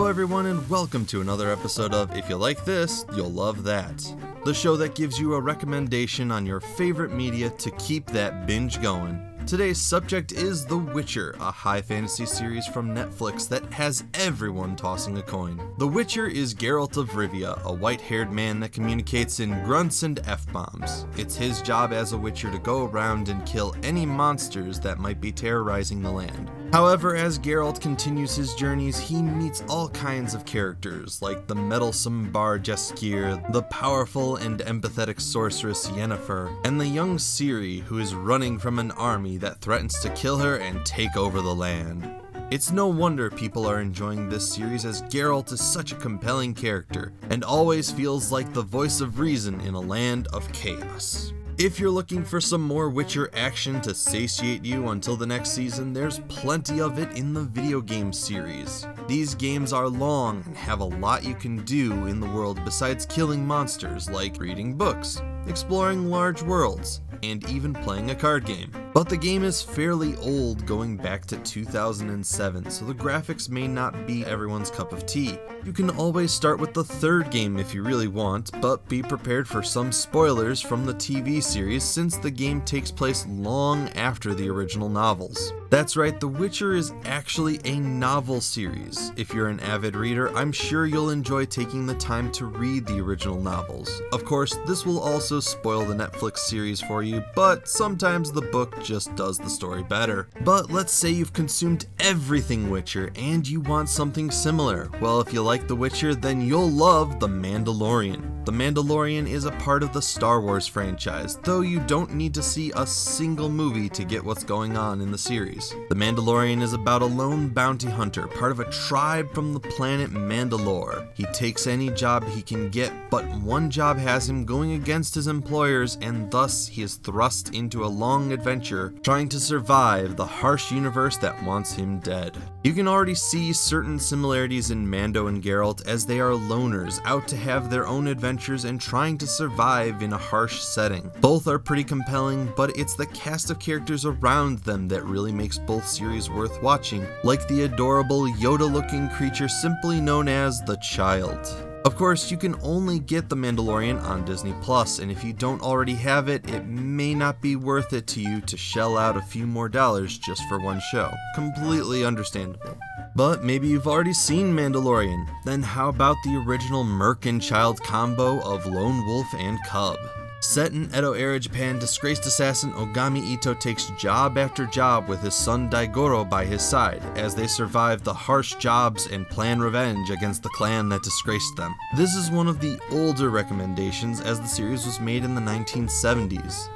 everyone, and welcome to another episode of If You Like This, You'll Love That, the show that gives you a recommendation on your favorite media to keep that binge going. Today's subject is The Witcher, a high fantasy series from Netflix that has everyone tossing a coin. The Witcher is Geralt of Rivia, a white-haired man that communicates in grunts and F-bombs. It's his job as a Witcher to go around and kill any monsters that might be terrorizing the land. However, as Geralt continues his journeys, he meets all kinds of characters, like the meddlesome bard Jaskier, the powerful and empathetic sorceress Yennefer, and the young Ciri, who is running from an army that threatens to kill her and take over the land. It's no wonder people are enjoying this series, as Geralt is such a compelling character, and always feels like the voice of reason in a land of chaos. If you're looking for some more Witcher action to satiate you until the next season, there's plenty of it in the video game series. These games are long and have a lot you can do in the world besides killing monsters, like reading books, exploring large worlds, and even playing a card game. But the game is fairly old, going back to 2007, so the graphics may not be everyone's cup of tea. You can always start with the third game if you really want, but be prepared for some spoilers from the TV series since the game takes place long after the original novels. That's right, The Witcher is actually a novel series. If you're an avid reader, I'm sure you'll enjoy taking the time to read the original novels. Of course, this will also spoil the Netflix series for you, but sometimes the book just does the story better. But let's say you've consumed everything Witcher and you want something similar. Well, if you like The Witcher, then you'll love The Mandalorian. The Mandalorian is a part of the Star Wars franchise, though you don't need to see a single movie to get what's going on in the series. The Mandalorian is about a lone bounty hunter, part of a tribe from the planet Mandalore. He takes any job he can get, but one job has him going against his employers, and thus he is thrust into a long adventure trying to survive the harsh universe that wants him dead. You can already see certain similarities in Mando and Geralt, as they are loners out to have their own adventures and trying to survive in a harsh setting. Both are pretty compelling, but it's the cast of characters around them that really makes both series worth watching, like the adorable Yoda-looking creature simply known as the Child. Of course, you can only get The Mandalorian on Disney+, and if you don't already have it, it may not be worth it to you to shell out a few more dollars just for one show. Completely understandable. But maybe you've already seen Mandalorian. Then how about the original Merc and Child combo of Lone Wolf and Cub? Set in Edo-era Japan, disgraced assassin Ogami Ito takes job after job with his son Daigoro by his side as they survive the harsh jobs and plan revenge against the clan that disgraced them. This is one of the older recommendations, as the series was made in the 1970s.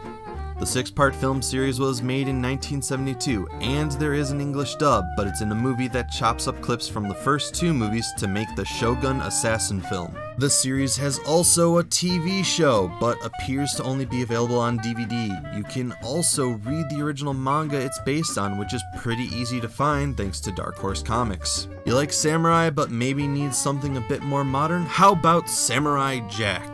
The 6-part film series was made in 1972, and there is an English dub, but it's in a movie that chops up clips from the first 2 movies to make the Shogun Assassin film. The series has also a TV show, but appears to only be available on DVD. You can also read the original manga it's based on, which is pretty easy to find thanks to Dark Horse Comics. You like samurai but maybe need something a bit more modern? How about Samurai Jack?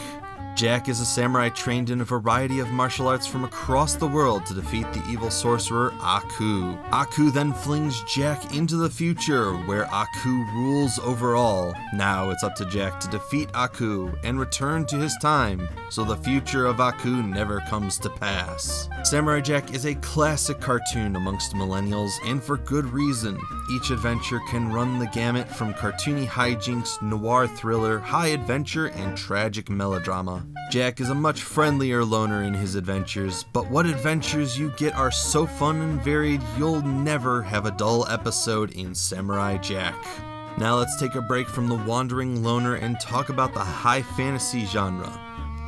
Jack is a samurai trained in a variety of martial arts from across the world to defeat the evil sorcerer Aku. Aku then flings Jack into the future, where Aku rules over all. Now it's up to Jack to defeat Aku and return to his time, so the future of Aku never comes to pass. Samurai Jack is a classic cartoon amongst millennials, and for good reason. Each adventure can run the gamut from cartoony hijinks, noir thriller, high adventure, and tragic melodrama. Jack is a much friendlier loner in his adventures, but what adventures you get are so fun and varied you'll never have a dull episode in Samurai Jack. Now let's take a break from the wandering loner and talk about the high fantasy genre.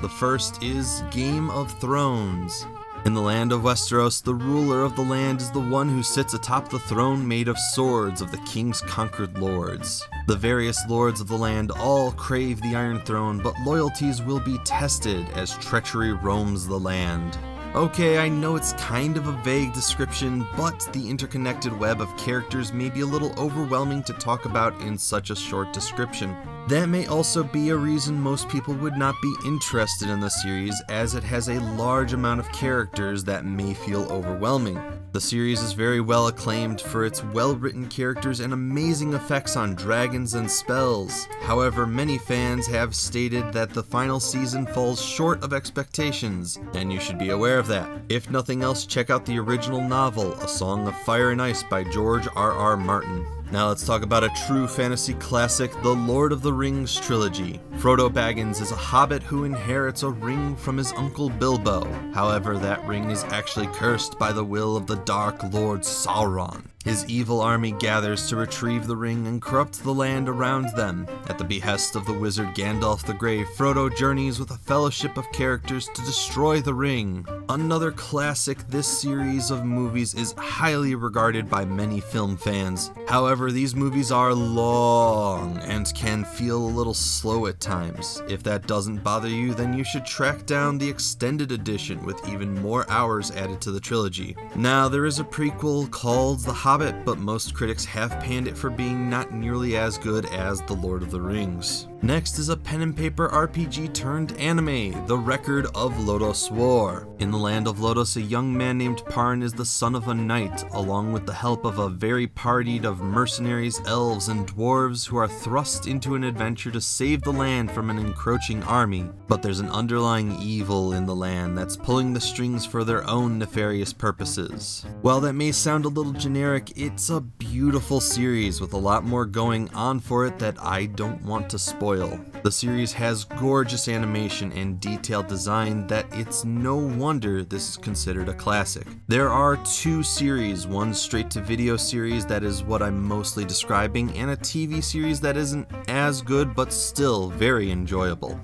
The first is Game of Thrones. In the land of Westeros, the ruler of the land is the one who sits atop the throne made of swords of the king's conquered lords. The various lords of the land all crave the Iron Throne, but loyalties will be tested as treachery roams the land. Okay, I know it's kind of a vague description, but the interconnected web of characters may be a little overwhelming to talk about in such a short description. That may also be a reason most people would not be interested in the series, as it has a large amount of characters that may feel overwhelming. The series is very well acclaimed for its well-written characters and amazing effects on dragons and spells. However, many fans have stated that the final season falls short of expectations, and you should be aware of that. If nothing else, check out the original novel, A Song of Fire and Ice by George R.R. Martin. Now let's talk about a true fantasy classic, the Lord of the Rings trilogy. Frodo Baggins is a hobbit who inherits a ring from his uncle Bilbo. However, that ring is actually cursed by the will of the Dark Lord Sauron. His evil army gathers to retrieve the ring and corrupt the land around them. At the behest of the wizard Gandalf the Grey, Frodo journeys with a fellowship of characters to destroy the ring. Another classic, this series of movies is highly regarded by many film fans. However, these movies are long and can feel a little slow at times. If that doesn't bother you, then you should track down the extended edition with even more hours added to the trilogy. Now, there is a prequel called The Hobbit, but most critics have panned it for being not nearly as good as The Lord of the Rings. Next is a pen and paper RPG turned anime, The Record of LODOSS War. In the land of Lodoss, a young man named PERN is the son of a knight, along with the help of a very partied of mercenaries, elves, and dwarves who are thrust into an adventure to save the land from an encroaching army. But there's an underlying evil in the land that's pulling the strings for their own nefarious purposes. While that may sound a little generic, it's a beautiful series with a lot more going on for it that I don't want to spoil. The series has gorgeous animation and detailed design that it's no wonder this is considered a classic. There are two series, one straight-to-video series that is what I'm mostly describing, and a TV series that isn't as good but still very enjoyable.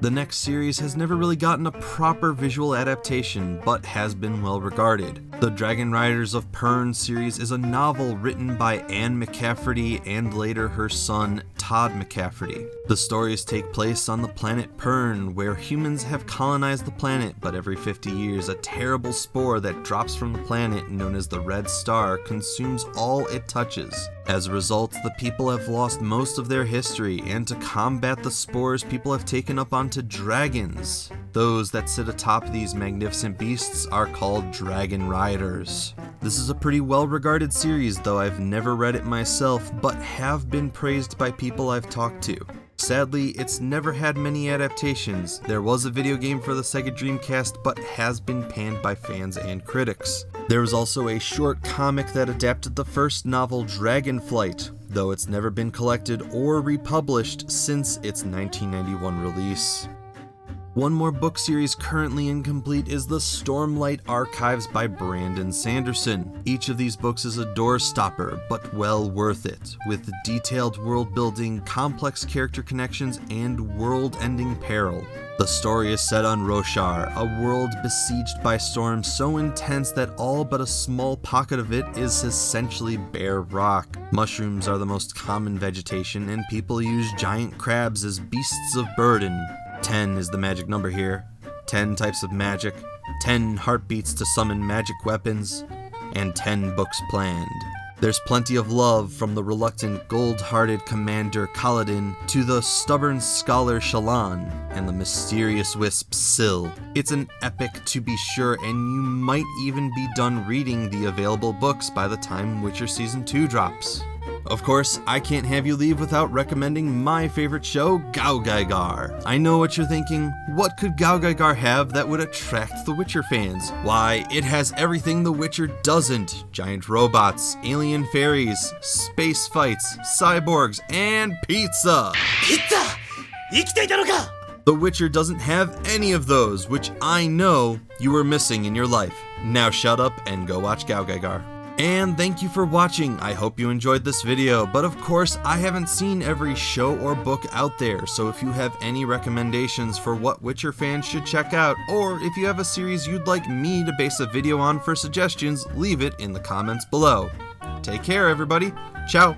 The next series has never really gotten a proper visual adaptation, but has been well regarded. The Dragonriders of PERN series is a novel written by Anne McCafferty and later her son, Todd McCafferty. The stories take place on the planet PERN, where humans have colonized the planet, but every 50 years a terrible spore that drops from the planet, known as the Red Star, consumes all it touches. As a result, the people have lost most of their history, and to combat the spores, people have taken up onto dragons. Those that sit atop these magnificent beasts are called Dragonriders. This is a pretty well-regarded series, though I've never read it myself, but have been praised by people I've talked to. Sadly, it's never had many adaptations. There was a video game for the Sega Dreamcast, but has been panned by fans and critics. There was also a short comic that adapted the first novel, Dragonflight, though it's never been collected or republished since its 1991 release. One more book series currently incomplete is the Stormlight Archives by Brandon Sanderson. Each of these books is a doorstopper, but well worth it, with detailed world building, complex character connections, and world-ending peril. The story is set on Roshar, a world besieged by storms so intense that all but a small pocket of it is essentially bare rock. Mushrooms are the most common vegetation, and people use giant crabs as beasts of burden. 10 is the magic number here. 10 types of magic, 10 heartbeats to summon magic weapons, and 10 books planned. There's plenty of love from the reluctant, gold-hearted commander Kaladin to the stubborn scholar Shallan and the mysterious wisp Syl. It's an epic to be sure, and you might even be done reading the available books by the time Witcher Season 2 drops. Of course, I can't have you leave without recommending my favorite show, GAOGAIGAR. I know what you're thinking, what could GAOGAIGAR have that would attract the Witcher fans? Why, it has everything The Witcher doesn't. Giant robots, alien fairies, space fights, cyborgs, and pizza! Pizza! The Witcher doesn't have any of those, which I know you were missing in your life. Now shut up and go watch GAOGAIGAR. And thank you for watching. I hope you enjoyed this video, but of course I haven't seen every show or book out there, so if you have any recommendations for what Witcher fans should check out, or if you have a series you'd like me to base a video on for suggestions, leave it in the comments below. Take care everybody, ciao!